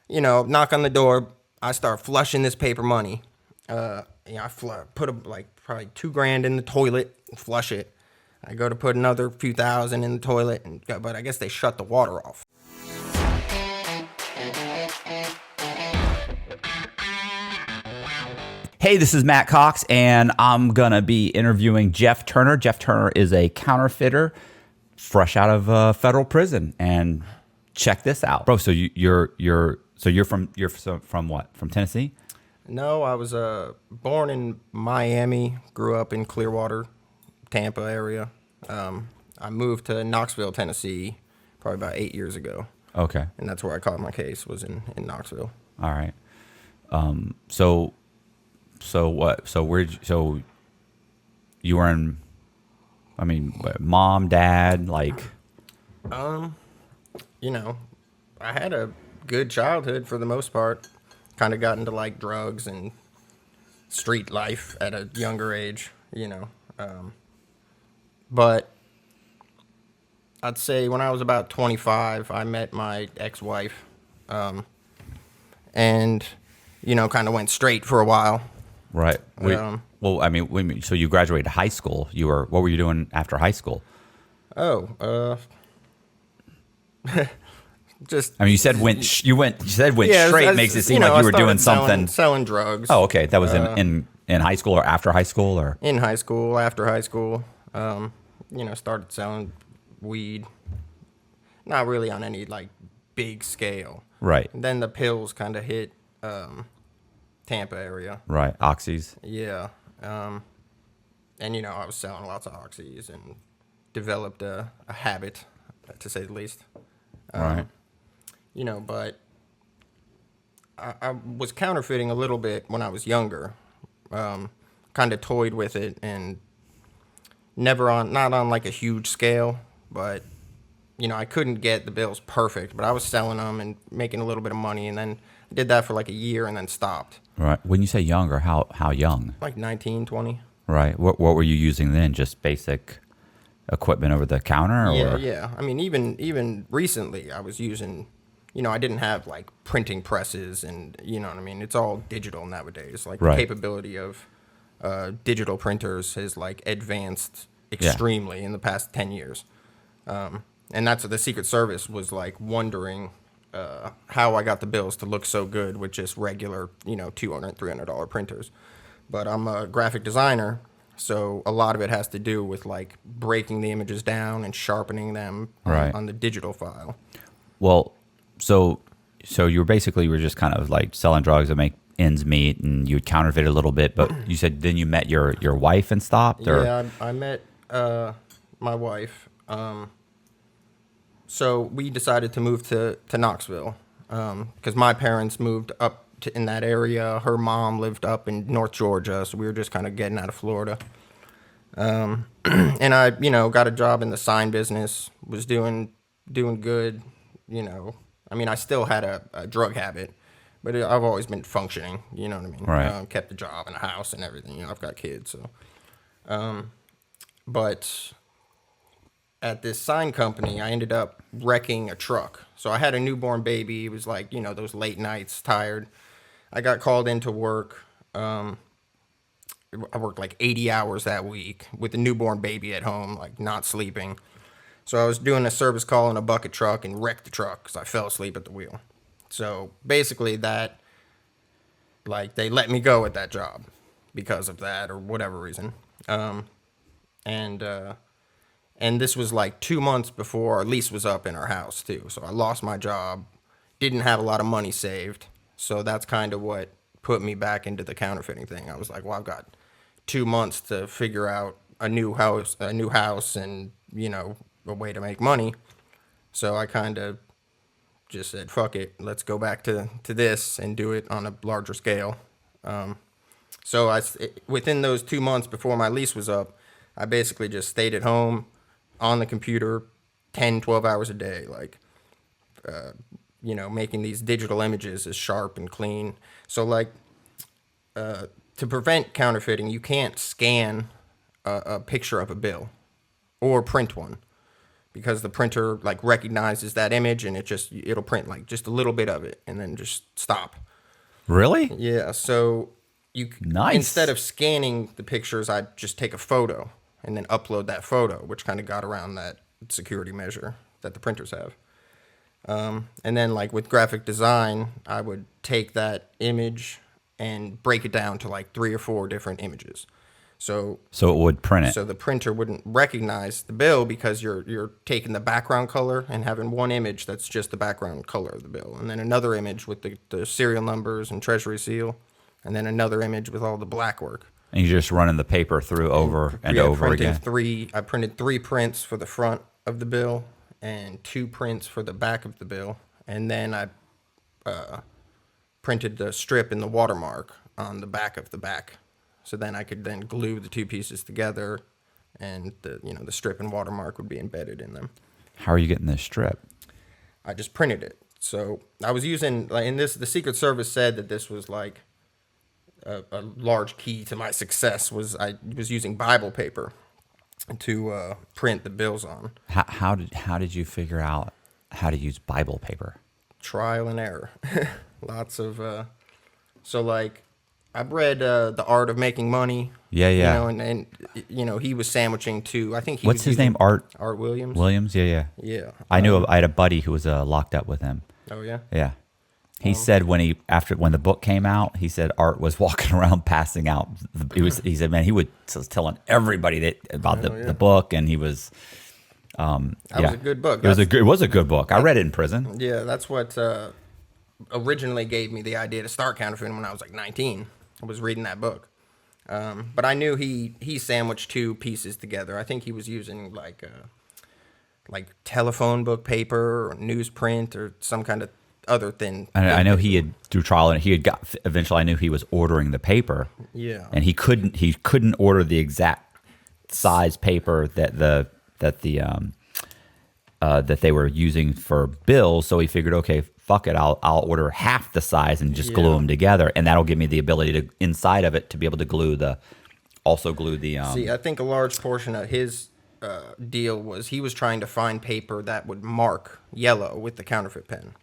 knock on the door. I start flushing this paper money. I put like probably $2,000 in the toilet and flush it. I go to put another few thousand in the toilet, but I guess they shut the water off. Hey, this is Matt Cox, and I'm going to be interviewing Jeff Turner. Jeff Turner is a counterfeiter fresh out of federal prison. And check this out. Bro, so you're from what? From Tennessee? No, I was born in Miami, grew up in Clearwater, Tampa area. I moved to Knoxville, Tennessee, probably about 8 years ago. Okay. And that's where I caught my case, was in Knoxville. All right. So what? So you were in, mom, dad, like? I had a good childhood for the most part. Kind of got into like drugs and street life at a younger age, But I'd say when I was about 25, I met my ex-wife, and kind of went straight for a while. Right. So you graduated high school. What were you doing after high school? You said went straight makes it seem like you were doing something. Selling drugs. Oh, okay. That was in high school or after high school or? In high school, after high school. Started selling weed. Not really on any like big scale. Right. And then the pills kind of hit Tampa area. Right. Oxys. Yeah. I was selling lots of oxys and developed a habit, to say the least. Right. But I was counterfeiting a little bit when I was younger. Kind of toyed with it and not on like a huge scale, but I couldn't get the bills perfect, but I was selling them and making a little bit of money, and then did that for like a year and then stopped. Right. When you say younger, how young? Like 19, 20. Right. What were you using then? Just basic equipment over the counter? Or? Yeah. Even recently I was using, I didn't have like printing presses and, it's all digital nowadays. Like right. The capability of digital printers has like advanced extremely in the past 10 years. And that's what the Secret Service was like wondering how I got the bills to look so good with just regular, $200, $300 printers. But I'm a graphic designer, so a lot of it has to do with like breaking the images down and sharpening them on the digital file. Well, so you were just kind of like selling drugs to make ends meet, and you would counterfeit a little bit. But you said then you met your wife and stopped? Or? Yeah, I met my wife. So we decided to move to Knoxville because my parents moved up in that area. Her mom lived up in North Georgia, so we were just kind of getting out of Florida. And I, got a job in the sign business, was doing good, I still had a drug habit, but I've always been functioning, you know what I mean? Right. Kept a job and a house and everything, I've got kids, so. But at this sign company, I ended up wrecking a truck. So I had a newborn baby. It was like, those late nights, tired. I got called into work. I worked like 80 hours that week with a newborn baby at home, like not sleeping. So I was doing a service call in a bucket truck and wrecked the truck because I fell asleep at the wheel. So basically that, like, they let me go at that job because of that or whatever reason. And this was like 2 months before our lease was up in our house too. So I lost my job, didn't have a lot of money saved. So that's kind of what put me back into the counterfeiting thing. I was like, well, I've got 2 months to figure out a new house and, a way to make money. So I kind of just said, fuck it, let's go back to this and do it on a larger scale. So within those 2 months before my lease was up, I basically just stayed at home on the computer 10, 12 hours a day, like, making these digital images as sharp and clean. So, like, to prevent counterfeiting, you can't scan a picture of a bill or print one because the printer like recognizes that image and it'll print like just a little bit of it and then just stop. Really? Yeah, so Nice. instead of scanning the pictures, I'd just take a photo and then upload that photo, which kind of got around that security measure that the printers have. And then like with graphic design, I would take that image and break it down to like 3 or 4 different images. So it would print it. so the printer wouldn't recognize the bill because you're taking the background color and having one image that's just the background color of the bill, and then another image with the serial numbers and treasury seal, and then another image with all the black work. And you're just running the paper through over and Yeah, over again. I printed 3 prints for the front of the bill and 2 prints for the back of the bill, and then I printed the strip and the watermark on the back of the back. So then I could then glue the 2 pieces together, and the strip and watermark would be embedded in them. How are you getting this strip? I just printed it. So I was using the Secret Service said that this was like a large key to my success was I was using Bible paper to print the bills on. How did you figure out how to use Bible paper? Trial and error. Lots of so like I've read The Art of Making Money. Yeah. And he was sandwiching too. I think What's his name? Art Williams. Williams. Yeah. Yeah. I had a buddy who was locked up with him. Oh yeah. Yeah. He said when the book came out, he said Art was walking around passing out. He said, man, he was telling everybody about the book, and he was. That was a good book. It was a good book. I read it in prison. Yeah, that's what originally gave me the idea to start counterfeiting when I was like 19. I was reading that book, but I knew he sandwiched 2 pieces together. I think he was using like telephone book paper or newsprint or some kind of other thin. I know he had through trial, and eventually I knew he was ordering the paper. Yeah, and he couldn't order the exact size paper that they were using for bills. So he figured, okay, fuck it, I'll order half the size and just glue them together, and that'll give me the ability to inside of it to be able to glue the. See, I think a large portion of his deal was he was trying to find paper that would mark yellow with the counterfeit pen.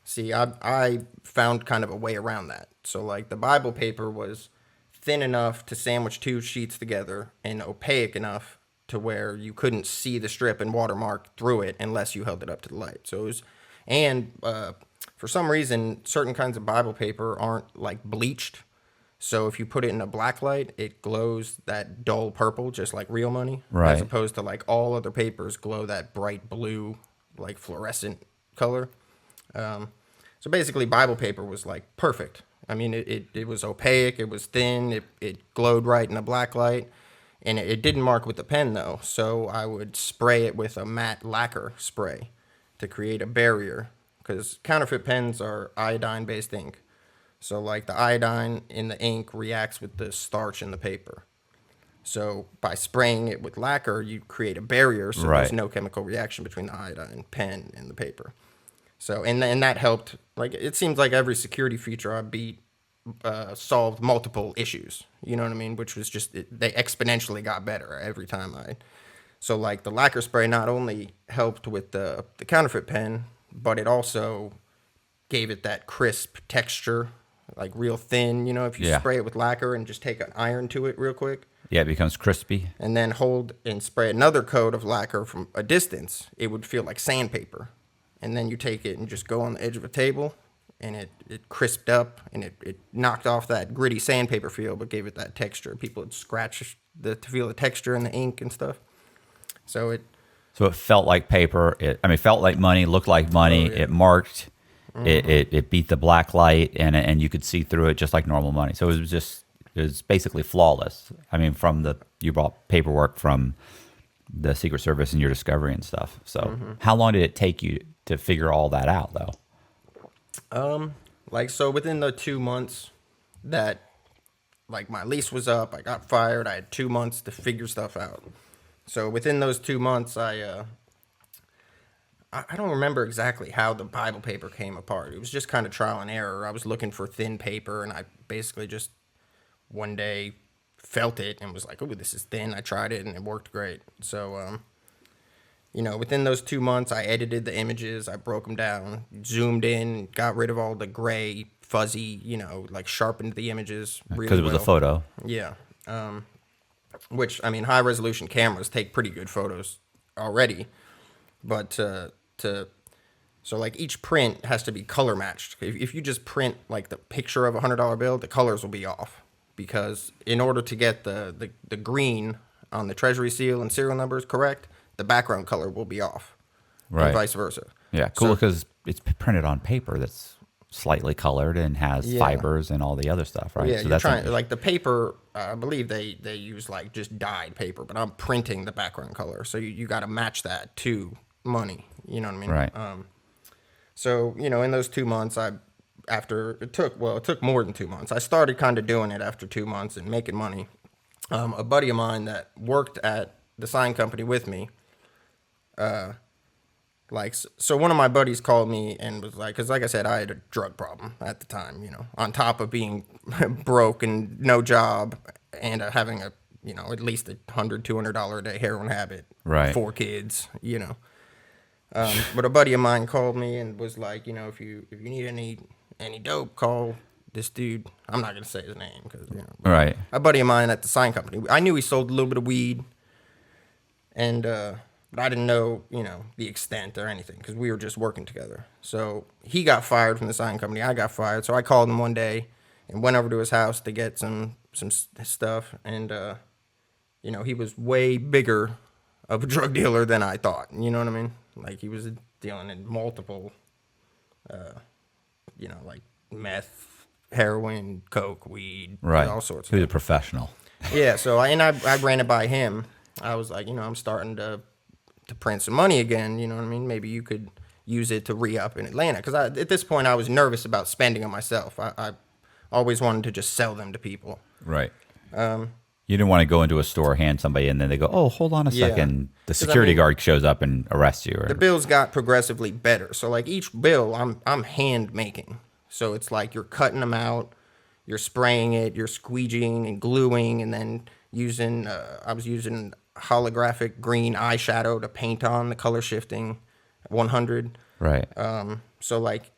See, I found kind of a way around that. So like the Bible paper was thin enough to sandwich 2 sheets together and opaque enough to where you couldn't see the strip and watermark through it unless you held it up to the light. So it was, and for some reason, certain kinds of Bible paper aren't like bleached. So if you put it in a black light, it glows that dull purple, just like real money. Right. As opposed to like all other papers glow that bright blue, like fluorescent color. So basically Bible paper was like perfect. I mean, it was opaque, it was thin, it glowed right in a black light. And it didn't mark with the pen, though, so I would spray it with a matte lacquer spray to create a barrier, because counterfeit pens are iodine-based ink. So, like, the iodine in the ink reacts with the starch in the paper. So, by spraying it with lacquer, you create a barrier so there's no chemical reaction between the iodine pen and the paper. So, and that helped. Like, it seems like every security feature I beat solved multiple issues, you know what I mean? Which was just, they exponentially got better every time so like the lacquer spray not only helped with the counterfeit pen, but it also gave it that crisp texture, like real thin, if you spray it with lacquer and just take an iron to it real quick. Yeah, it becomes crispy. And then hold and spray another coat of lacquer from a distance, it would feel like sandpaper. And then you take it and just go on the edge of a table, and it crisped up, and it knocked off that gritty sandpaper feel, but gave it that texture. People would scratch to feel the texture in the ink and stuff. So it felt like paper. It felt like money, looked like money. Oh, yeah. It marked. It beat the black light, and you could see through it just like normal money. So it was basically flawless. I mean, you brought paperwork from the Secret Service and your discovery and stuff. So how long did it take you to figure all that out, though? So within the 2 months that, like, my lease was up, I got fired, I had 2 months to figure stuff out. So within those 2 months, I don't remember exactly how the Bible paper came apart. It was just kind of trial and error. I was looking for thin paper, and I basically just one day felt it and was like, oh, this is thin. I tried it, and it worked great. So within those 2 months, I edited the images, I broke them down, zoomed in, got rid of all the gray, fuzzy, like sharpened the images really Because it was a well. photo. Yeah. Which, I mean, high resolution cameras take pretty good photos already, but so like each print has to be color matched. If you just print like the picture of $100 bill, the colors will be off, because in order to get the green on the treasury seal and serial numbers correct, the background color will be off, Right. and vice versa. Yeah, cool, So- because it's printed on paper that's slightly colored and has Yeah. fibers and all the other stuff, right? Yeah, So you're that's trying like the paper. I believe they use like just dyed paper, but I'm printing the background color, so you got to match that to money. You know what I mean? Right. So in those 2 months, it took more than 2 months. I started kind of doing it after 2 months and making money. A buddy of mine that worked at the sign company with me, so one of my buddies called me and was like, because like I said, I had a drug problem at the time, on top of being broke and no job and having at least $100-$200 a day heroin habit, Right. 4 kids, but a buddy of mine called me and was like, if you need any dope, call this dude. I'm not gonna say his name because Right. a buddy of mine at the sign company. I knew he sold a little bit of weed, and but I didn't know the extent or anything because we were just working together. So he got fired from the sign company. I got fired. So I called him one day and went over to his house to get some stuff, and he was way bigger of a drug dealer than I thought. You know what I mean? Like he was dealing in multiple, like meth, heroin, coke, weed, Right. all sorts of He was a stuff. professional. Yeah, so I ran it by him. I was like, I'm starting to print some money again. You know what I mean? Maybe you could use it to re-up in Atlanta. Because at this point, I was nervous about spending them myself. I always wanted to just sell them to people. Right. You didn't want to go into a store, hand somebody, and then they go, "Oh, hold on a Yeah. second." The 'Cause, I security mean, guard shows up and arrests you. Or, The bills got progressively better. So like each bill, I'm hand making. So it's like you're cutting them out, you're spraying it, you're squeegeeing and gluing, and then I was using holographic green eyeshadow to paint on the color shifting 100. right. So like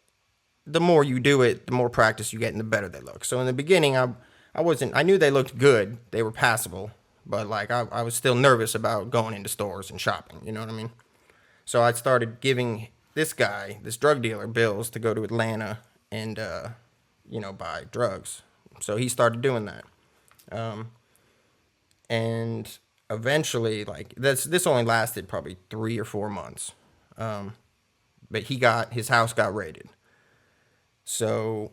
the more you do it, the more practice you get and the better they look. So in the beginning, I knew they looked good. They were passable, but like I was still nervous about going into stores and shopping. You know what I mean? So I started giving this guy, this drug dealer, bills to go to Atlanta and, buy drugs. So he started doing that. And eventually, like this only lasted probably 3 or 4 months. But his house got raided. So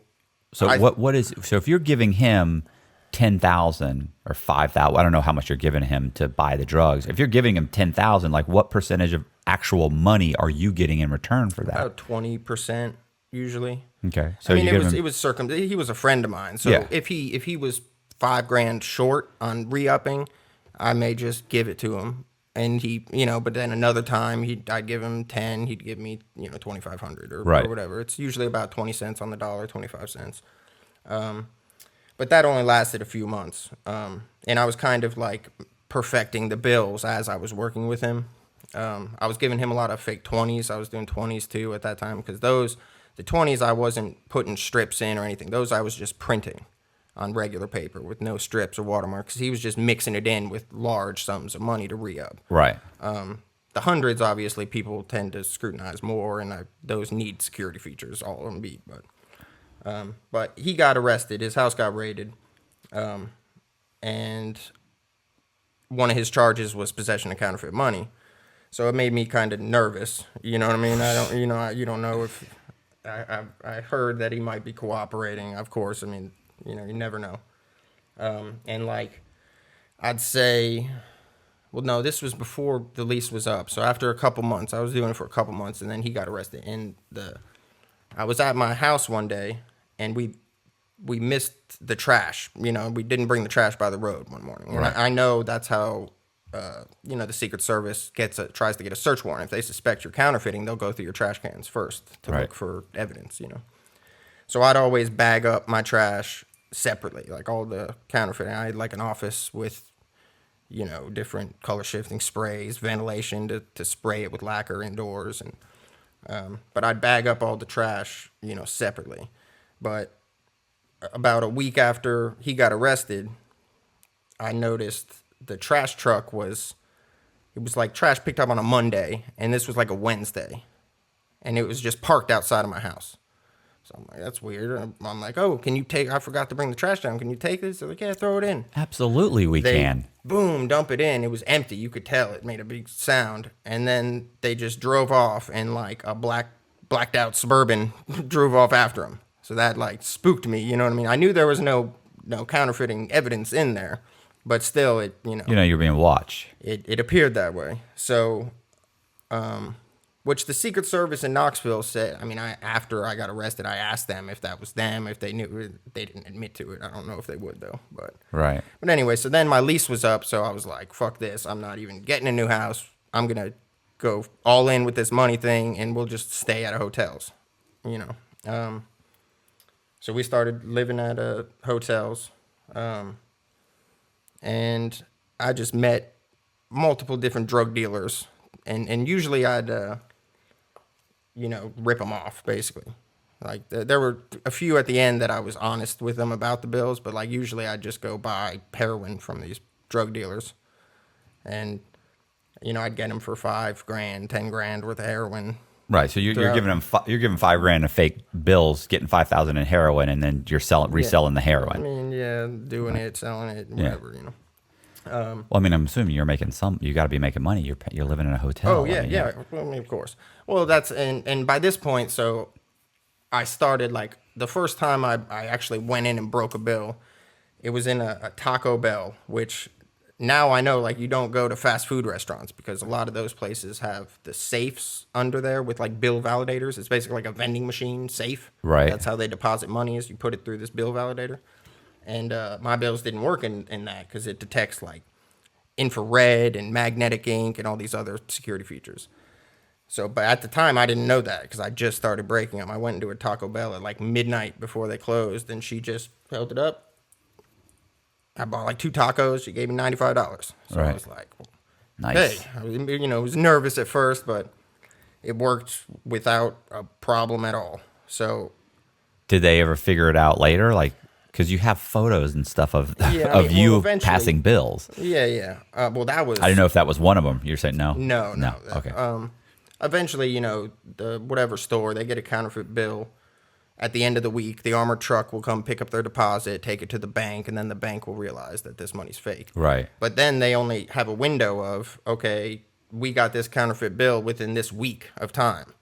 So if you're giving him 10,000 or 5,000, I don't know how much you're giving him to buy the drugs. If you're giving him 10,000, like what percentage of actual money are you getting in return for that? about 20% usually. Okay. So I mean, you give him, he was a friend of mine. So Yeah. if he was $5,000 short on re-upping, I may just give it to him. And he, but then another time I'd give him 10, he'd give me, 2,500 or Right. whatever. It's usually about 20 cents on the dollar, 25 cents. But that only lasted a few months. And I was kind of like perfecting the bills as I was working with him. I was giving him a lot of fake 20s. I was doing 20s too at that time because the 20s I wasn't putting strips in or anything. Those I was just printing on regular paper with no strips or watermarks because he was just mixing it in with large sums of money to re-up. right. The hundreds, obviously, people tend to scrutinize more, and those need security features, all of them beat. But he got arrested. His house got raided, and one of his charges was possession of counterfeit money. So it made me kind of nervous. You know what I mean? You don't know if I heard that he might be cooperating. Of course, I mean, you never know. And like, I'd say, well, no, this was before the lease was up. So after a couple months, I was doing it for a couple months, and then he got arrested. And I was at my house one day, and we missed the trash. We didn't bring the trash by the road one morning. And Right. I know that's how, the Secret Service tries to get a search warrant. If they suspect you're counterfeiting, they'll go through your trash cans first to Right. look for evidence. So I'd always bag up my trash separately, like all the counterfeiting. I had like an office with, different color shifting sprays, ventilation to spray it with lacquer indoors. And but I'd bag up all the trash, separately. But about a week after he got arrested, I noticed the trash truck it was like trash picked up on a Monday, and this was like a Wednesday. And it was just parked outside of my house. So I'm like, that's weird. I'm like, oh, I forgot to bring the trash down. Can you take this? They're like, yeah, throw it in. Absolutely, we can. Boom, dump it in. It was empty. You could tell it made a big sound. And then they just drove off, and like a blacked out Suburban drove off after them. So that like spooked me. You know what I mean? I knew there was no counterfeiting evidence in there, but still, you're being watched. It appeared that way. So, which the Secret Service in Knoxville said. I mean, after I got arrested, I asked them if that was them, if they knew. They didn't admit to it. I don't know if they would though. But right. But anyway, so then my lease was up, so I was like, "Fuck this! I'm not even getting a new house. I'm gonna go all in with this money thing, and we'll just stay at hotels." So we started living at hotels, and I just met multiple different drug dealers, and usually I'd rip them off, basically. Like there were a few at the end that I was honest with them about the bills, but like usually I'd just go buy heroin from these drug dealers, and I'd get them for $5,000, $10,000 worth of heroin. Right, so you're giving them you're giving $5,000 of fake bills, getting $5,000 in heroin, and then you're reselling the heroin. I mean, yeah, doing it, selling it, whatever, Well, I mean, I'm assuming you're making you got to be making money. You're living in a hotel. Oh yeah, yeah. Well, I mean, of course. Well, that's and by this point, so I started like the first time I actually went in and broke a bill. It was in a Taco Bell, which now I know like you don't go to fast food restaurants because a lot of those places have the safes under there with like bill validators. It's basically like a vending machine safe. Right. That's how they deposit money is you put it through this bill validator. And my bills didn't work in that because it detects like infrared and magnetic ink and all these other security features. So, but at the time I didn't know that because I just started breaking them. I went into a Taco Bell at like midnight before they closed, and she just held it up. I bought like 2 tacos. She gave me $95. So right. I was like, well, nice. Hey, I was nervous at first, but it worked without a problem at all. So, did they ever figure it out later? Like, because you have photos and stuff of you passing bills. Yeah, yeah. Well, that was. I didn't know if that was one of them. You're saying no. No. Okay. Eventually, the whatever store, they get a counterfeit bill. At the end of the week, the armored truck will come pick up their deposit, take it to the bank, and then the bank will realize that this money's fake. Right. But then they only have a window of, okay, we got this counterfeit bill within this week of time.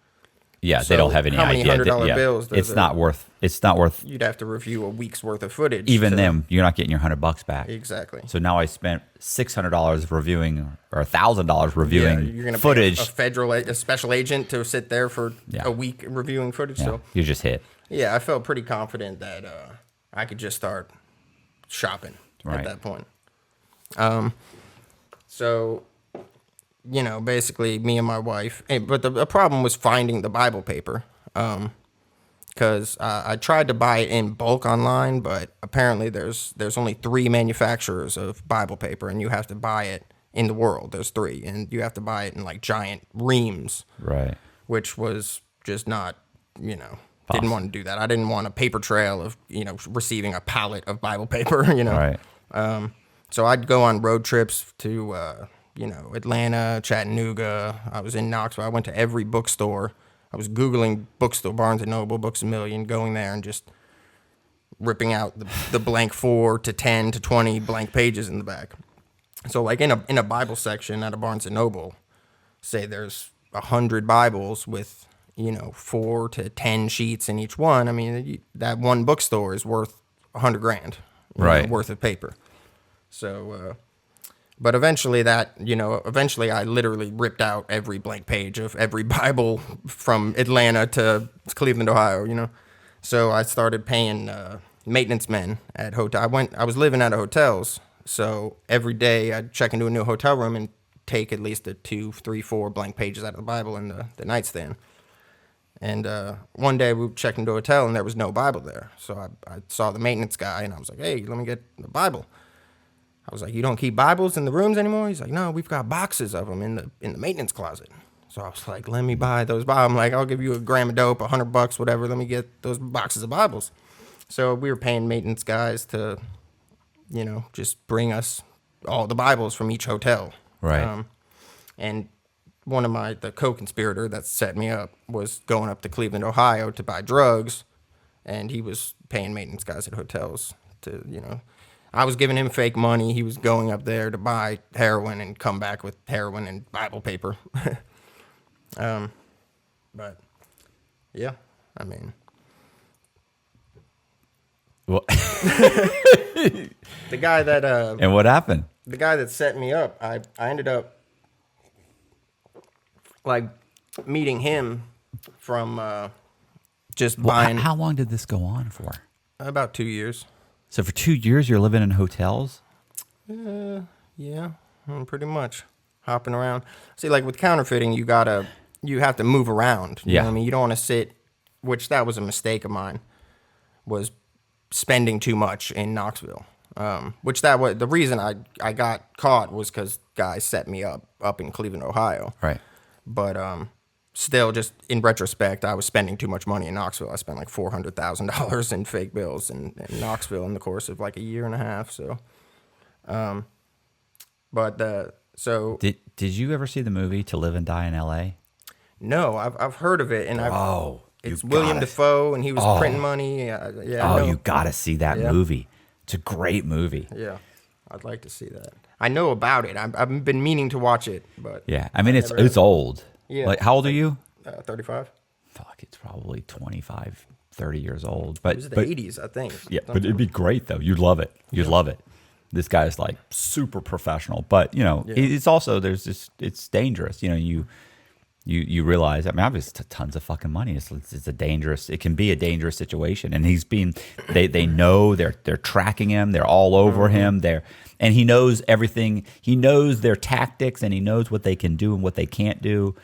Yeah, So they don't have any how many idea. $100 bills does It's not worth. It's not worth. You'd have to review a week's worth of footage. Even them, you're not getting your $100 back. Exactly. So now I spent $600 reviewing or $1,000 reviewing you're gonna footage. pay a special agent to sit there for a week reviewing footage. Yeah, So you just hit. yeah, I felt pretty confident that I could just start shopping Right. at that point. So, basically me and my wife, but the problem was finding the Bible paper. Because I tried to buy it in bulk online, but apparently there's only 3 manufacturers of Bible paper, and you have to buy it in the world. There's 3, and you have to buy it in like giant reams. Right. Which was just not, didn't want to do that. I didn't want a paper trail of, receiving a pallet of Bible paper, Right. So I'd go on road trips to, Atlanta, Chattanooga. I was in Knoxville. I went to every bookstore. I was Googling bookstore, Barnes & Noble, Books A Million, going there and just ripping out the blank 4 to 10 to 20 blank pages in the back. So like in a Bible section at a Barnes & Noble, say there's 100 Bibles with, 4 to 10 sheets in each one. I mean, that one bookstore is worth $100,000 right. worth of paper. So, but eventually I literally ripped out every blank page of every Bible from Atlanta to Cleveland, Ohio, So I started paying maintenance men at hotel. I was living at hotels, so every day I'd check into a new hotel room and take at least 2, 3, 4 blank pages out of the Bible in the nightstand. And one day we checked into a hotel and there was no Bible there. So I saw the maintenance guy and I was like, hey, let me get the Bible. I was like, you don't keep Bibles in the rooms anymore? He's like, no, we've got boxes of them in the maintenance closet. So I was like, let me buy those Bibles. I'm like, I'll give you a gram of dope, $100, whatever. Let me get those boxes of Bibles. So we were paying maintenance guys to, just bring us all the Bibles from each hotel. Right. And one of the co-conspirator that set me up was going up to Cleveland, Ohio to buy drugs. And he was paying maintenance guys at hotels to, I was giving him fake money. He was going up there to buy heroin and come back with heroin and Bible paper. But yeah, I mean, Well, the guy that and what happened? the guy that set me up, I ended up like meeting him from just buying How long did this go on for? about 2 years. So for 2 years, you're living in hotels? Yeah, pretty much hopping around. See, like with counterfeiting, you have to move around. You know what I mean? You don't want to sit, which that was a mistake of mine, was spending too much in Knoxville. Which that was the reason I got caught was because guys set me up in Cleveland, Ohio. Right. But still, just in retrospect, I was spending too much money in Knoxville. I spent like $400,000 in fake bills in Knoxville in the course of like a year and a half. So, Did you ever see the movie To Live and Die in L.A.? No, I've heard of it, and it's you William gotta- Dafoe, and he was printing money. Yeah, I know. You got to see that movie. It's a great movie. Yeah, I'd like to see that. I know about it. I've been meaning to watch it, but Yeah, I mean it's old. Yeah. Like, how old are you? 35. Fuck, it's probably 25, 30 years old. But It was the 80s, I think. yeah, but it'd be great though. You'd love it. You'd love it. This guy's like super professional, but it's also it's dangerous. You realize. I mean, obviously, tons of fucking money. It's a dangerous. It can be a dangerous situation, and they know they're tracking him. They're all over him. And he knows everything. He knows their tactics, and he knows what they can do and what they can't do.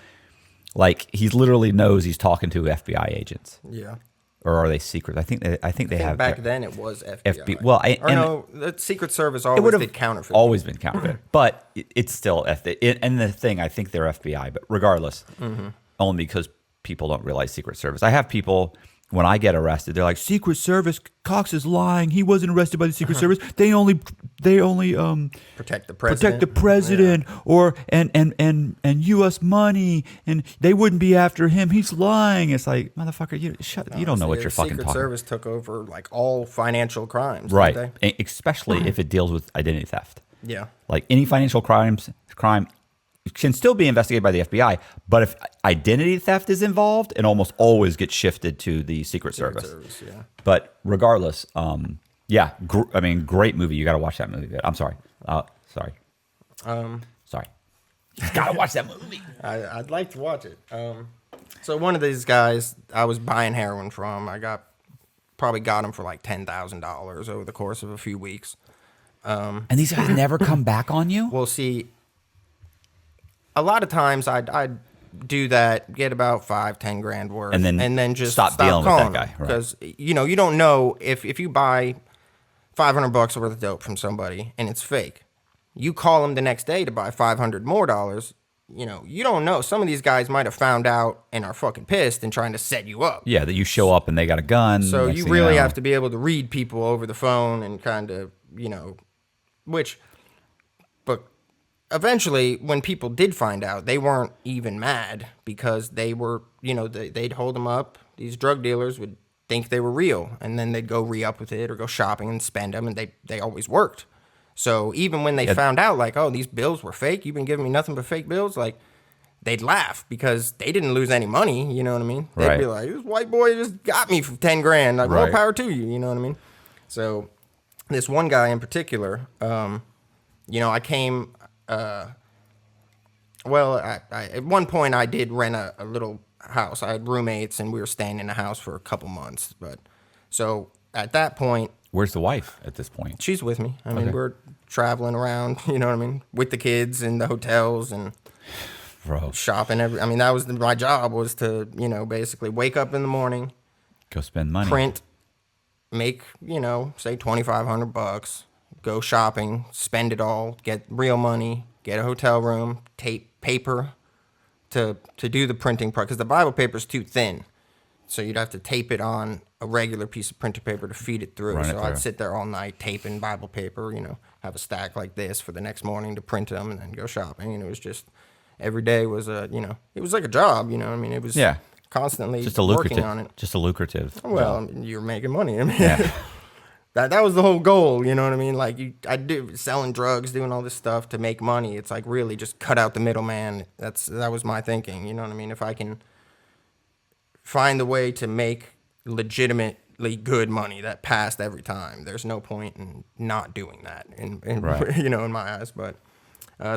Like he literally knows he's talking to FBI agents. Yeah. Or are they secret? I think they have Back then it was FBI. Well, no, the Secret Service always did counterfeit. Always been counterfeit, but it's still and the thing, I think they're FBI, but regardless, only because people don't realize Secret Service. I have people when I get arrested, they're like, Secret Service, Cox is lying. He wasn't arrested by the Secret Service. They only protect the president, or and U.S. money, and they wouldn't be after him. He's lying. It's like, motherfucker, you don't know what you're fucking Secret talking. Service took over like all financial crimes, Right, didn't they? especially if it deals with identity theft. Yeah. Like any financial crime can still be investigated by the FBI, but if identity theft is involved, it almost always gets shifted to the Secret Service. Yeah. But regardless, great movie. You got to watch that movie. I'm sorry. Sorry. You got to watch that movie. I'd like to watch it. So one of these guys I was buying heroin from, I probably got him for like $10,000 over the course of a few weeks. And these guys never come back on you? Well, see, a lot of times I'd do that, get about 5-10 grand worth, and then just stop dealing with that guy, right? Because you don't know if you buy $500 worth of dope from somebody and it's fake. You call them the next day to buy $500 more. You don't know. Some of these guys might have found out and are fucking pissed and trying to set you up. Yeah, that you show up and they got a gun. So you really have to be able to read people over the phone and kind of, but eventually when people did find out, they weren't even mad because they were, they'd hold them up. These drug dealers would think they were real, and then they'd go re-up with it or go shopping and spend them, and they always worked. So even when they found out, like, oh, these bills were fake, you've been giving me nothing but fake bills, like, they'd laugh because they didn't lose any money, you know what I mean? They'd be like, this white boy just got me for 10 grand, like, more power to you, you know what I mean? So this one guy in particular, I came, at one point I did rent a little house. I had roommates and we were staying in a house for a couple months. But so at that point, where's the wife at this point? She's with me. I mean, we're traveling around, you know what I mean, with the kids in the hotels and shopping. That was my job, was to, basically wake up in the morning, go spend money, print, make, say $2,500, go shopping, spend it all, get real money, get a hotel room, tape paper to do the printing part, because the Bible paper is too thin. So you'd have to tape it on a regular piece of printer paper to feed it through. Run it So through. I'd sit there all night taping Bible paper, have a stack like this for the next morning to print them and then go shopping. And it was just, every day was it was like a job, it was constantly just a working lucrative, on it. just a lucrative. Well, job. you're making money. I mean, Yeah. that was the whole goal, you know what I mean? Like I do selling drugs, doing all this stuff to make money. It's like really just cut out the middleman. That was my thinking, you know what I mean? If I can find a way to make legitimately good money that passed every time, there's no point in not doing that in Right. in my eyes. But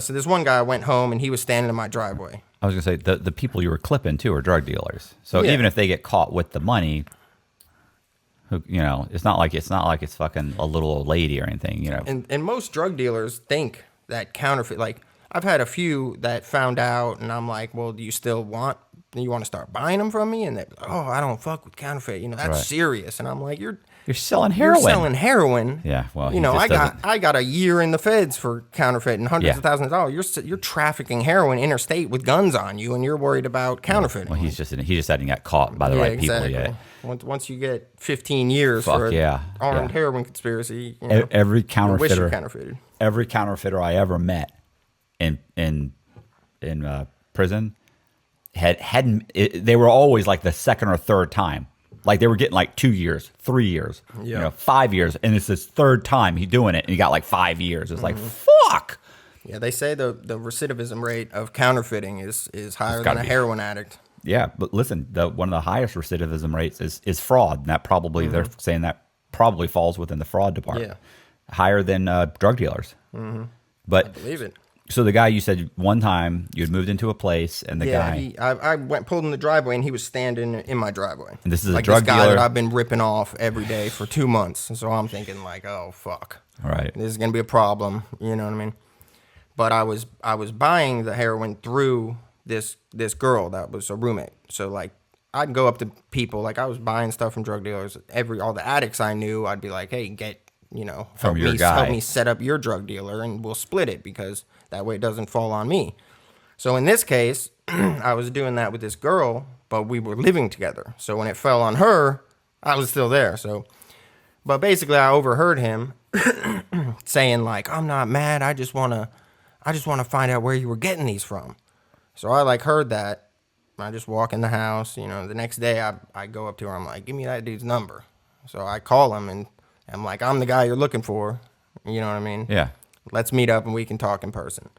so this one guy went home and he was standing in my driveway. I was gonna say the people you were clipping too are drug dealers. So Yeah. even if they get caught with the money, it's not like it's fucking a little old lady or anything. And most drug dealers think that counterfeit. Like I've had a few that found out, and I'm like, well, do you want to start buying them from me? And they're like, oh, I don't fuck with counterfeit. That's Right. serious. And I'm like, you're selling heroin. You're selling heroin. Yeah, well, he I just got a year in the feds for counterfeiting hundreds Yeah. of thousands of dollars. You're trafficking heroin interstate with guns on you, and you're worried about counterfeiting. Well, he just hadn't got caught by the right people yet. Once you get 15 years Fuck, for yeah, armed yeah. heroin conspiracy, Every you wish you counterfeiter, counterfeited. every counterfeiter I ever met in prison they were always like the second or third time. Like they were getting like 2 years, 3 years, Yeah. 5 years, and it's his third time he's doing it, and he got like 5 years. It's like fuck. Yeah, they say the recidivism rate of counterfeiting is higher gotta than a be. heroin addict. Yeah, but listen, one of the highest recidivism rates is fraud, and that probably they're saying that probably falls within the fraud department. Yeah. Higher than drug dealers. I But believe it. so the guy, you said one time you had moved into a place, and the guy, I pulled in the driveway, and he was standing in my driveway. And this is a like drug this guy dealer? that I've been ripping off every day for 2 months. And so I'm thinking like, oh fuck, right? this is gonna be a problem. You know what I mean? But I was buying the heroin through this girl that was a roommate. So like I'd go up to people, like I was buying stuff from drug dealers. All the addicts I knew, I'd be like, hey, From your guy. help me set up your drug dealer, and we'll split it because that way it doesn't fall on me. So in this case, I was doing that with this girl, but we were living together. So when it fell on her, I was still there. But basically I overheard him saying like, I'm not mad. I just want to find out where you were getting these from. So I like heard that. I just walk in the house, the next day I go up to her. I'm like, give me that dude's number. So I call him and I'm like, I'm the guy you're looking for. You know what I mean? Yeah. Let's meet up and we can talk in person.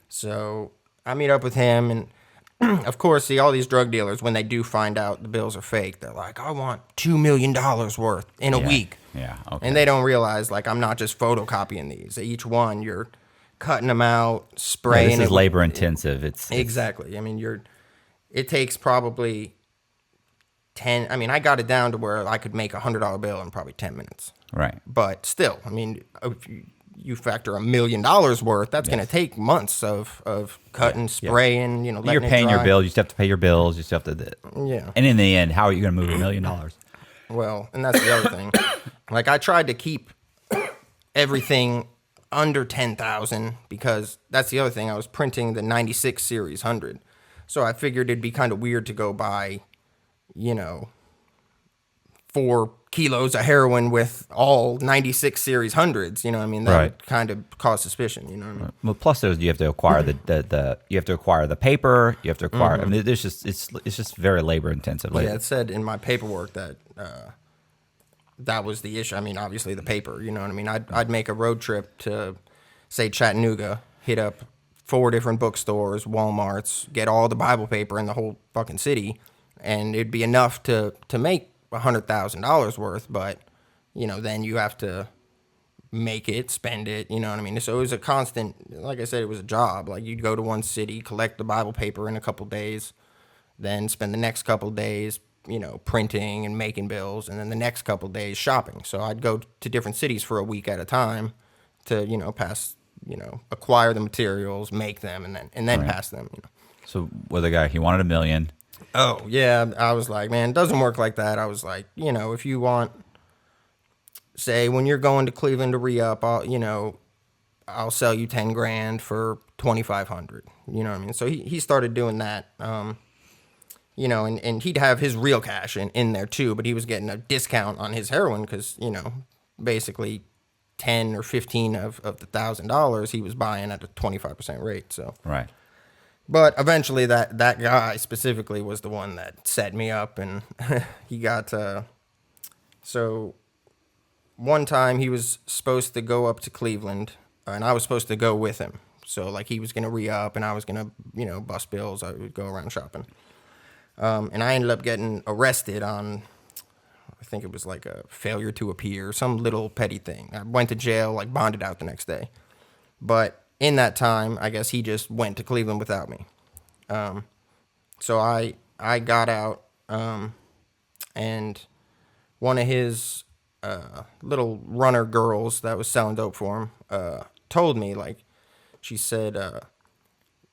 So I meet up with him, and of course, all these drug dealers, when they do find out the bills are fake, they're like, I want $2 million worth in a week. Yeah. Okay. And they don't realize, like, I'm not just photocopying these. Each one, you're cutting them out, spraying this is it. labor intensive. It's Exactly. I mean, it takes probably 10. I mean, I got it down to where I could make a $100 bill in probably 10 minutes. right. But still, I mean, if you factor $1 million worth, that's going to take months of cutting, spraying, letting You're it paying your dry. bills. You still have to pay your bills. You still have to. Yeah. And in the end, how are you going to move $1 million? Well, and that's the other thing. Like, I tried to keep everything under 10,000 because that's the other thing. I was printing the 96 series 100. So I figured it'd be kind of weird to go buy, 4 kilos of heroin with all 96 series hundreds. You know what I mean? That Right. would kind of cause suspicion, you know what I mean? Well, plus those you have to acquire you have to acquire the paper. You have to acquire. I mean, there's just it's just very labor intensive. Yeah, it said in my paperwork that that was the issue. I mean, obviously the paper, you know what I mean? I'd make a road trip to, say, Chattanooga, hit up 4 different bookstores, Walmarts, get all the Bible paper in the whole fucking city, and it'd be enough to make $100,000 worth, but, then you have to make it, spend it, you know what I mean? So it was a constant, like I said, it was a job. Like, you'd go to one city, collect the Bible paper in a couple days, then spend the next couple days, printing and making bills, and then the next couple days shopping. So I'd go to different cities for a week at a time to, acquire the materials, make them, and then Right. pass them. So with a guy, he wanted $1 million. Oh yeah, I was like, man, it doesn't work like that. I was like, if you want say, when you're going to Cleveland to re-up, I'll sell you 10 grand for 2,500. You know what I mean? So he started doing that. And he'd have his real cash in there too, but he was getting a discount on his heroin because, basically 10 or 15 of the $1,000 he was buying at a 25% rate. So Right. But eventually that guy specifically was the one that set me up, and he got so one time he was supposed to go up to Cleveland, and I was supposed to go with him. So like he was gonna re-up and I was gonna, bust bills. I would go around shopping. And I ended up getting arrested on, I think it was like a failure to appear, some little petty thing. I went to jail, like bonded out the next day. But in that time, I guess he just went to Cleveland without me. So I got out, and one of his little runner girls that was selling dope for him told me, like, she said,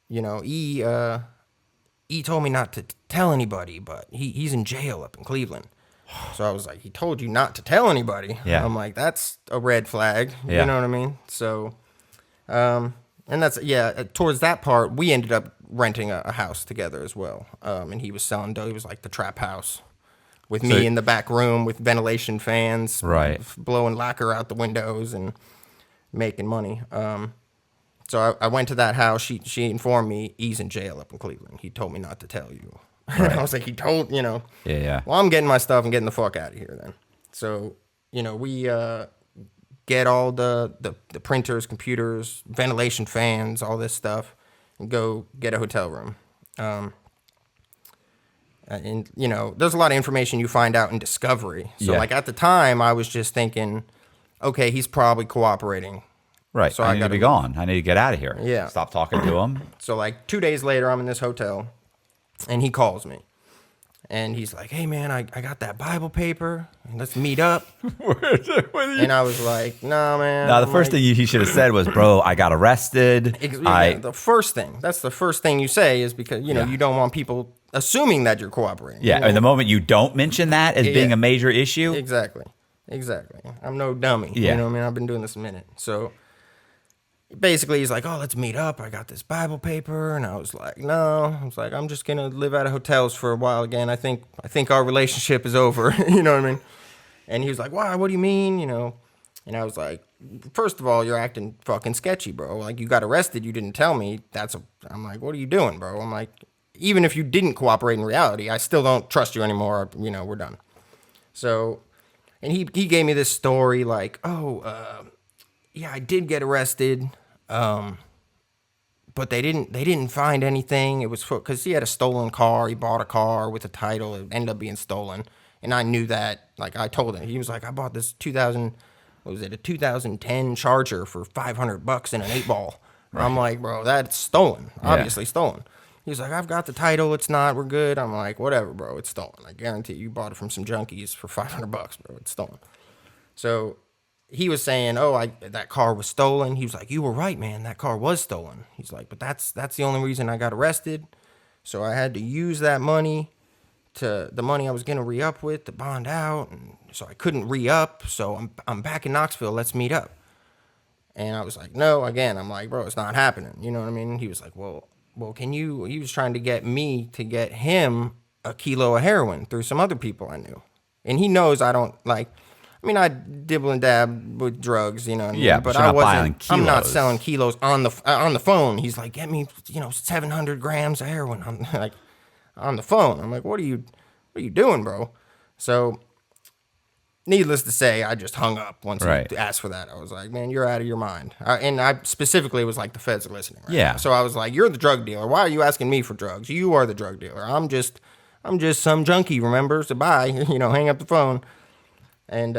E told me not to tell anybody, but he's in jail up in Cleveland. So I was like, he told you not to tell anybody? Yeah. I'm like, that's a red flag. Yeah. You know what I mean? So, and that's, towards that part, we ended up renting a house together as well. And he was selling dope. He was like the trap house with me in the back room with ventilation fans, right, blowing lacquer out the windows and making money. So I went to that house. She informed me he's in jail up in Cleveland. He told me not to tell you. Right. I was like, he told, Yeah. Well, I'm getting my stuff and getting the fuck out of here then. So, we get all the printers, computers, ventilation fans, all this stuff, and go get a hotel room. And, there's a lot of information you find out in discovery. So, like, at the time, I was just thinking, okay, he's probably cooperating. Right. So I need to be gone. I need to get out of here. Yeah. Stop talking to him. So, like, 2 days later, I'm in this hotel, and he calls me. And he's like, hey, man, I got that Bible paper. Let's meet up. And I was like, nah, man. No, the first thing he should have said was, bro, I got arrested. The first thing. That's the first thing you say is because, you don't want people assuming that you're cooperating. Yeah, and the moment you don't mention that as being a major issue. Exactly. I'm no dummy. Yeah. You know what I mean? I've been doing this a minute. So basically, he's like, oh, let's meet up. I got this Bible paper. And I was like, no. I was like, I'm just going to live out of hotels for a while again. I think our relationship is over. You know what I mean? And he was like, why? What do you mean? And I was like, first of all, you're acting fucking sketchy, bro. Like, you got arrested. You didn't tell me. I'm like, what are you doing, bro? I'm like, even if you didn't cooperate in reality, I still don't trust you anymore. We're done. So, and he gave me this story like, yeah, I did get arrested. But they didn't find anything. It was because he had a stolen car. He bought a car with a title. It ended up being stolen. And I knew that. Like, I told him. He was like, I bought this 2010 Charger for $500 in an 8-ball. Right. I'm like, bro, that's stolen. Obviously stolen. He was like, I've got the title. It's not. We're good. I'm like, whatever, bro. It's stolen. I guarantee you bought it from some junkies for $500, bro. It's stolen. So he was saying, that car was stolen. He was like, you were right, man. That car was stolen. He's like, but that's the only reason I got arrested. So I had to use that money the money I was going to re-up with to bond out. And so I couldn't re-up. So I'm back in Knoxville. Let's meet up. And I was like, no, again. I'm like, bro, it's not happening. You know what I mean? He was like, well, he was trying to get me to get him a kilo of heroin through some other people I knew. And he knows I don't I dibble and dab with drugs, you know what I mean? Yeah, but I wasn't. I'm not selling kilos on the phone. He's like, get me, 700 grams of heroin on the phone. I'm like, what are you doing, bro? So, needless to say, I just hung up once he asked for that. I was like, man, you're out of your mind. And I specifically was like, the feds are listening. Right now. So I was like, you're the drug dealer. Why are you asking me for drugs? You are the drug dealer. I'm just some junkie. Remember? So bye. Hang up the phone. And,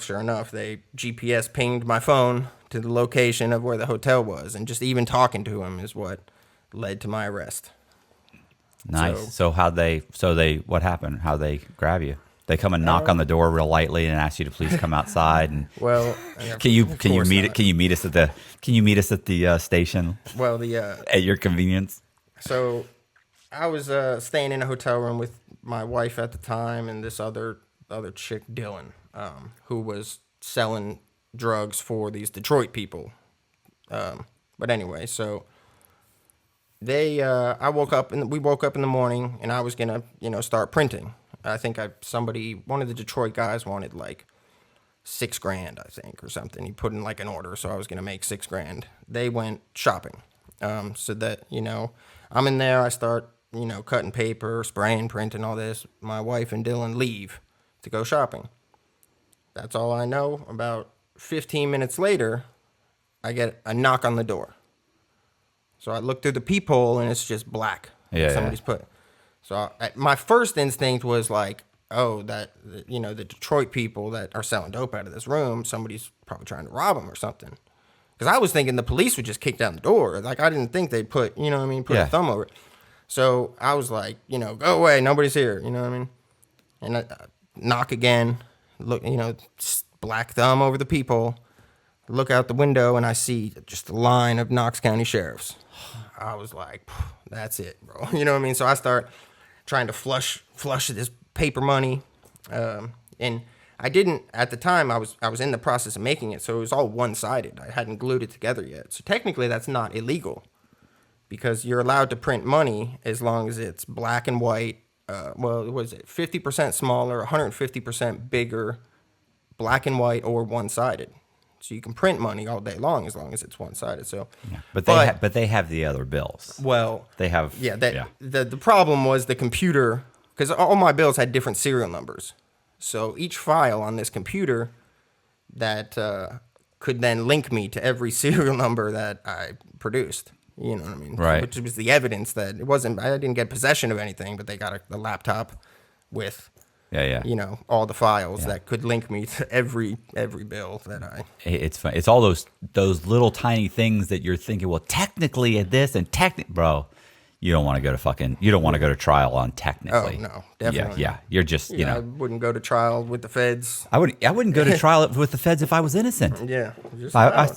sure enough, they GPS pinged my phone to the location of where the hotel was. And just even talking to him is what led to my arrest. Nice. So what happened? How'd they grab you? They come and knock on the door real lightly and ask you to please come outside. And can you meet us at the station? Well, at your convenience. So I was staying in a hotel room with my wife at the time and this other chick, Dylan, who was selling drugs for these Detroit people. But anyway, so we woke up in the morning, and I was gonna, start printing. I think one of the Detroit guys wanted like $6,000, I think, or something. He put in like an order, so I was gonna make $6,000. They went shopping, so that I'm in there. I start cutting paper, spraying, printing, all this. My wife and Dylan leave to go shopping. That's all I know. About 15 minutes later, I get a knock on the door. So I look through the peephole, and it's just black. Yeah. Somebody's put. So my first instinct was like, oh, the Detroit people that are selling dope out of this room, somebody's probably trying to rob them or something. Because I was thinking the police would just kick down the door. Like, I didn't think they'd put, put a thumb over it. So I was like, go away, nobody's here, you know what I mean? And I knock again, look, black thumb over the peephole, look out the window, and I see just a line of Knox County sheriffs. I was like, that's it, bro. You know what I mean? So I start trying to flush this paper money, and I didn't at the time. I was in the process of making it, so it was all one-sided. I hadn't glued it together yet. So technically, that's not illegal, because you're allowed to print money as long as it's black and white. What was it? 50% smaller, 150% bigger, black and white, or one-sided. So you can print money all day long as it's one-sided. So, yeah. But they have the other bills. Well, they have. Yeah. The problem was the computer, because all my bills had different serial numbers. So each file on this computer that could then link me to every serial number that I produced. You know what I mean? Right. Which was the evidence that it wasn't. I didn't get possession of anything, but they got a laptop with. Yeah. All the files that could link me to every bill that I. It's fun. It's all those little tiny things that you're thinking. Well, technically, at this and bro, you don't want to go to trial on technically. Oh no, definitely. Yeah. You're just I wouldn't go to trial with the feds. I wouldn't go to trial with the feds if I was innocent. Yeah. I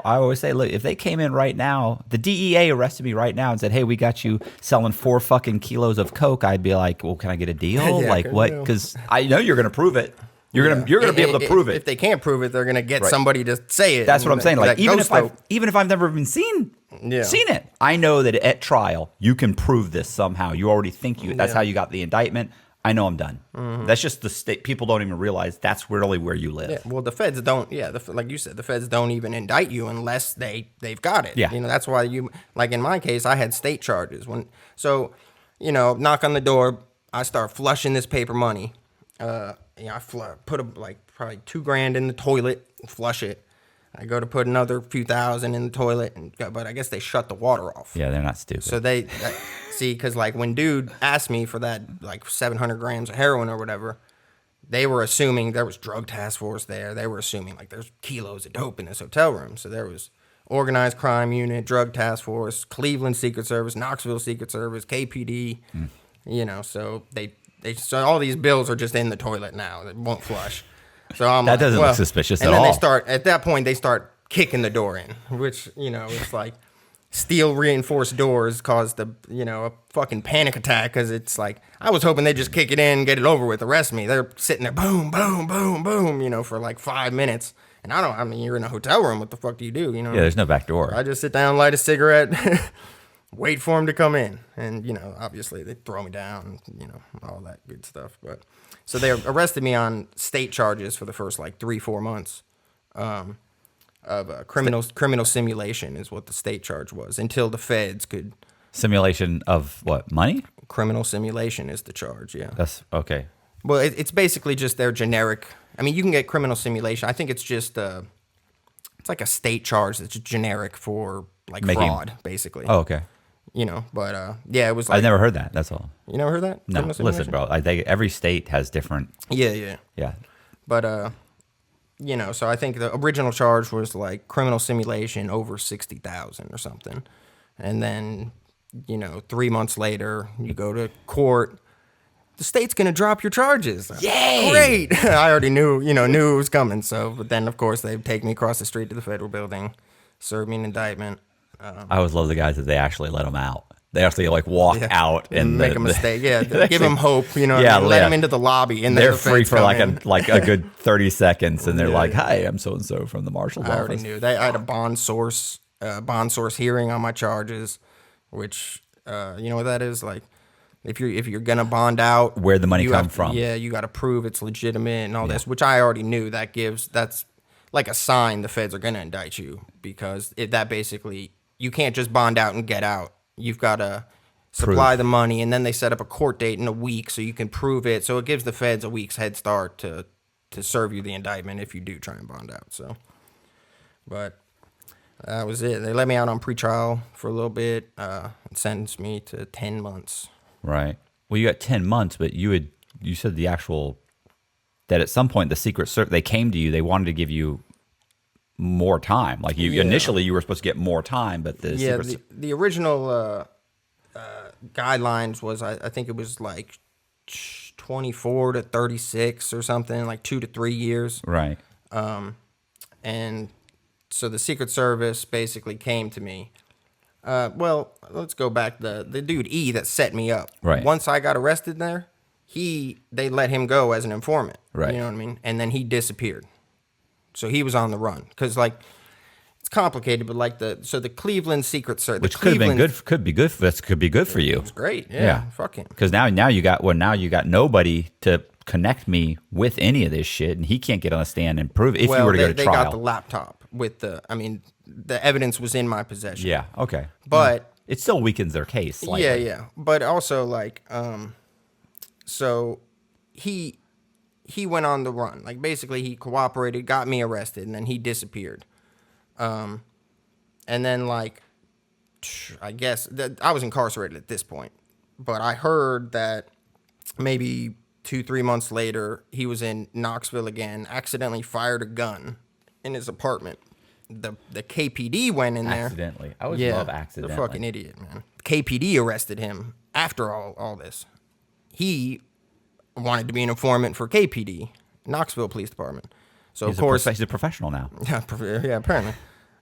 always say, look, if they came in right now, the DEA arrested me right now and said, hey, we got you selling 4 fucking kilos of coke, I'd be like, well, can I get a deal? Yeah, like what? Because I know you're going to prove it. You're gonna be able to prove it. If they can't prove it, they're gonna get somebody to say it. That's what I'm saying. Like even if I've never even seen it, I know that at trial you can prove this somehow. You already think that's how you got the indictment. I know I'm done. Mm-hmm. That's just the state. People don't even realize that's really where you live. Yeah. Well, the feds don't. Yeah, like you said, the feds don't even indict you unless they've got it. Yeah. That's why like in my case, I had state charges. Knock on the door. I start flushing this paper money. I put probably $2,000 in the toilet and flush it. I go to put another few thousand in the toilet, but I guess they shut the water off. Yeah, they're not stupid. So see, because like when dude asked me for that like 700 grams of heroin or whatever, they were assuming there was drug task force there. They were assuming like there's kilos of dope in this hotel room. So there was organized crime unit, drug task force, Cleveland Secret Service, Knoxville Secret Service, KPD. So so all these bills are just in the toilet now. They won't flush. So that doesn't look suspicious at all. And then at that point, they start kicking the door in, which, it's like steel reinforced doors caused a fucking panic attack. Cause it's like, I was hoping they'd just kick it in, get it over with, arrest me. They're sitting there, boom, boom, boom, boom, for like 5 minutes. And you're in a hotel room. What the fuck do you do? Yeah, there's no back door. I just sit down, light a cigarette, wait for them to come in. And, obviously they throw me down, all that good stuff. But so they arrested me on state charges for the first like 3-4 months of criminal simulation is what the state charge was until the feds could. Simulation of what? Money? Criminal simulation is the charge, yeah. That's okay. Well, it's basically just their generic. You can get criminal simulation. I think it's just it's like a state charge that's generic for like fraud, basically. Oh, okay. But yeah, it was like. I've never heard that. That's all. You never heard that? No, listen, bro. Every state has different. Yeah. But so I think the original charge was like criminal simulation over 60,000 or something, and then 3 months later you go to court. The state's gonna drop your charges. Yay! Great. I already knew it was coming. So, but then of course they take me across the street to the federal building, serve me an indictment. I always love the guys that they actually let them out. They actually like walk out and make a mistake. Yeah, give them hope. You know, Yeah, let them into the lobby, and they're then the free feds for come like in. a good 30 seconds, and they're like, "Hi, I'm so and so from the marshal's I already office." knew. I had a bond source hearing on my charges, which you know what that is like. If you're gonna bond out, Where the money you come have to- from. Yeah, you got to prove it's legitimate and all this, which I already knew. That's like a sign the feds are gonna indict you because that basically you can't just bond out and get out. You've got to supply the money, and then they set up a court date in a week so you can prove it. So it gives the feds a week's head start to serve you the indictment if you do try and bond out. So, but that was it. They let me out on pretrial for a little bit, and sentenced me to 10 months. Right. Well, you got 10 months, but you said the actual that at some point the Secret Service, they came to you, they wanted to give you more time. Like initially you were supposed to get more time, but the original guidelines was I think it was like 24 to 36 or something, like 2 to 3 years. Right. And so the Secret Service basically came to me. Well, let's go back. The dude E that set me up. Right. Once I got arrested there, they let him go as an informant. Right. You know what I mean? And then he disappeared. So he was on the run because like it's complicated, but like the Cleveland Secret Service, Which could have been good. Could be good. That could be good for you. It's great. Yeah. Fuck him. Because now you got you got nobody to connect me with any of this shit, and he can't get on a stand and prove it if you were to go to trial. They got the laptop with the evidence was in my possession. Yeah. Okay. But it still weakens their case slightly. Yeah. But also like, so he went on the run. Like basically he cooperated, got me arrested, and then he disappeared. And then like, I guess that I was incarcerated at this point, but I heard that maybe 2-3 months later, he was in Knoxville again, accidentally fired a gun in his apartment. The KPD went in there. Accidentally. I always love accidentally. The fucking idiot, man. KPD arrested him after all this. He wanted to be an informant for KPD, Knoxville Police Department. So of course he's a professional now. Yeah, apparently.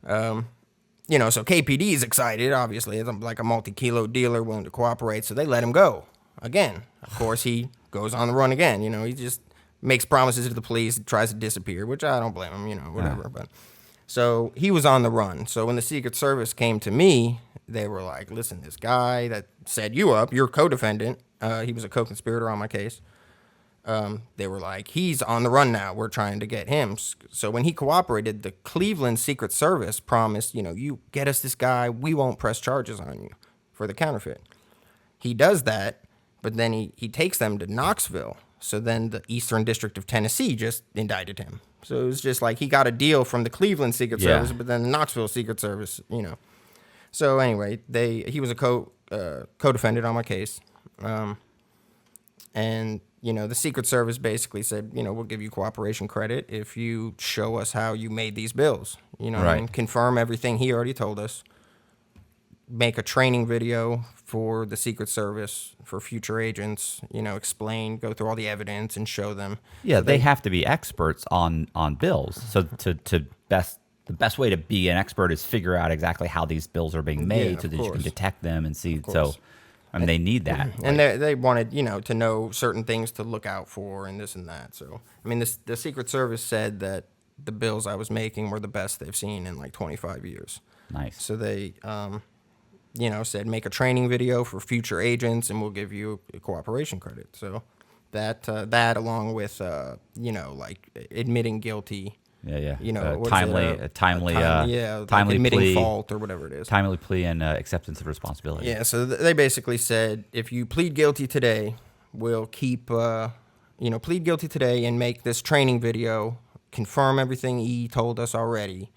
You know, so KPD is excited. Obviously, it's like a multi-kilo dealer willing to cooperate. So they let him go again. Of course, he goes on the run again. You know, he just makes promises to the police, tries to disappear, which I don't blame him. You know, whatever. Yeah. But so he was on the run. So when the Secret Service came to me, they were like, "Listen, this guy that set you up, your co-defendant, he was a co-conspirator on my case." They were like, he's on the run now. We're trying to get him. So when he cooperated, the Cleveland Secret Service promised, you know, you get us this guy, we won't press charges on you for the counterfeit. He does that, but then he takes them to Knoxville. So then the Eastern District of Tennessee just indicted him. So it was just like he got a deal from the Cleveland Secret Service, but then the Knoxville Secret Service, you know. So anyway, he was a co-defendant on my case. And you know, the Secret Service basically said, you know, we'll give you cooperation credit if you show us how you made these bills. You know, right. And confirm everything he already told us. Make a training video for the Secret Service for future agents. You know, explain, go through all the evidence, and show them. Yeah, they have to be experts on bills. So the best way to be an expert is figure out exactly how these bills are being made, so that you can detect them and see. So. I mean, they need that. And they wanted, you know, to know certain things to look out for and this and that. So, I mean, the Secret Service said that the bills I was making were the best they've seen in like 25 years. Nice. So they, you know, said make a training video for future agents and we'll give you a cooperation credit. So that along with, you know, like admitting guilty. Yeah. You know, timely admitting plea, fault or whatever it is. Timely plea and acceptance of responsibility. Yeah, so they basically said, if you plead guilty today, we'll keep, plead guilty today and make this training video, confirm everything E told us already,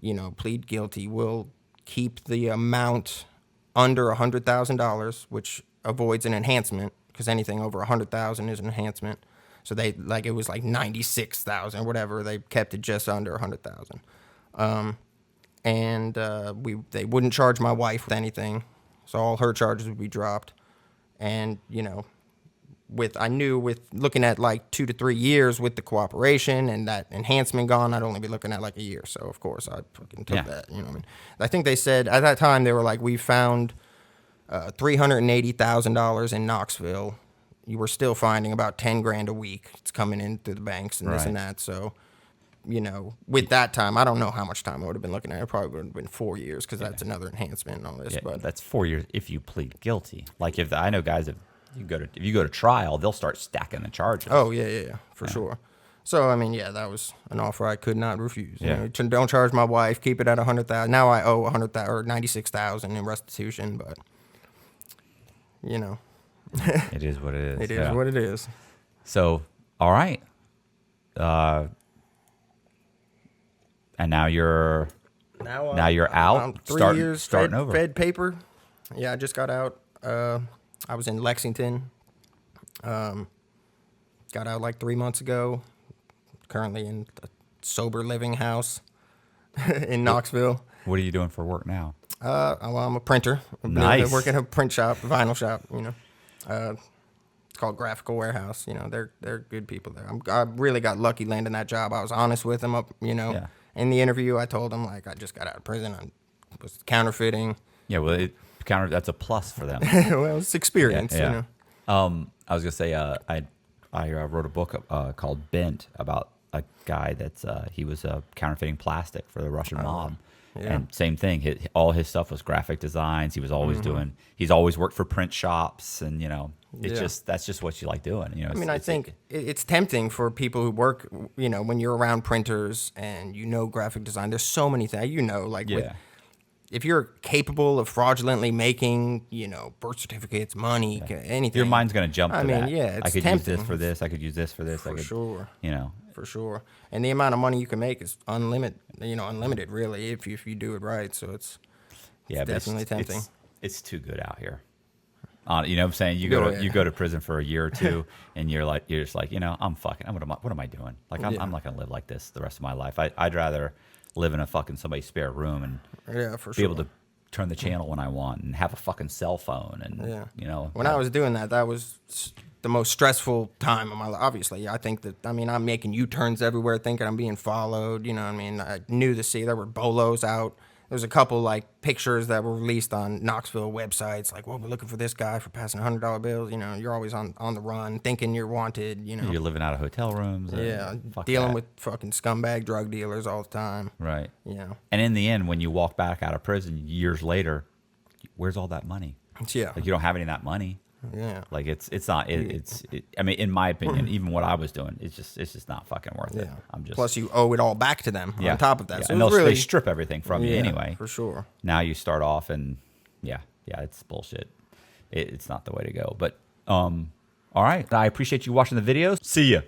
you know, plead guilty. We'll keep the amount under $100,000, which avoids an enhancement, because anything over $100,000 is an enhancement. So it was like 96,000 or whatever. They kept it just under 100,000. They wouldn't charge my wife with anything. So all her charges would be dropped. And, you know, with looking at like 2 to 3 years with the cooperation and that enhancement gone, I'd only be looking at like a year. So of course I fucking took that, you know what I mean? I think they said at that time, they were like, we found $380,000 in Knoxville. You were still finding about 10 grand a week. It's coming in through the banks and this and that. So, you know, with that time, I don't know how much time I would have been looking at. It probably would have been 4 years because that's another enhancement and all this. Yeah, but that's 4 years if you plead guilty. Like if I know guys, if you go to trial, they'll start stacking the charges. Oh yeah, for sure. So I mean, yeah, that was an offer I could not refuse. Yeah. You know, don't charge my wife. Keep it at 100,000. Now I owe 100,000 or 96,000 in restitution, but you know, It is what it is. it is what it is. So, all right. And now you're out. I'm 3 years starting over. Fed paper. Yeah, I just got out. I was in Lexington. Got out like 3 months ago. Currently in a sober living house in Knoxville. What are you doing for work now? Well, I'm a printer. Nice. I work in a print shop, a vinyl shop. You know, it's called Graphical Warehouse. You know, they're good people there. I really got lucky landing that job. I was honest with them. You know, Yeah. in the interview, I told them like I just got out of prison. I was counterfeiting. Yeah, well, that's a plus for them. Well, it's experience. Yeah. You know. I was gonna say, I wrote a book called Bent about a guy that's he was counterfeiting plastic for the Russian mob. Yeah. And same thing. All his stuff was graphic designs. He was always he's always worked for print shops, and you know, that's just what you like doing. You know, I mean, I think it's tempting for people who work, you know, when you're around printers and you know graphic design. There's so many things, you know, like if you're capable of fraudulently making, you know, birth certificates, money, anything, your mind's gonna jump to I mean, that. yeah, it's I could tempting. use this for this. I could use this for this. For sure. You know, For sure. And the amount of money you can make is unlimited, really, if you do it right. So it's definitely tempting. It's too good out here. You know what I'm saying? You go to prison for a year or two, and you're just like, you know, what am I doing? Like I'm not gonna live like this the rest of my life. I'd rather live in a fucking somebody's spare room and for be able to turn the channel when I want and have a fucking cell phone and you know. When I was doing that, that was the most stressful time of my life. Obviously, I think that I'm making U-turns everywhere, thinking I'm being followed. You know what I mean? I knew there were bolos out. There was a couple like pictures that were released on Knoxville websites, like, well, we're looking for this guy for passing $100 bills. You know, you're always on the run, thinking you're wanted. You know, you're living out of hotel rooms. Dealing with fucking scumbag drug dealers all the time. Right. You know, and in the end, when you walk back out of prison years later, where's all that money? Yeah, like you don't have any of that money. Yeah, like it's not. I mean, in my opinion, even what I was doing, it's just not fucking worth it. I'm just. Plus, you owe it all back to them on top of that. So and they strip everything from you anyway. For sure. Now you start off and it's bullshit. It's not the way to go. But all right, I appreciate you watching the videos. See ya.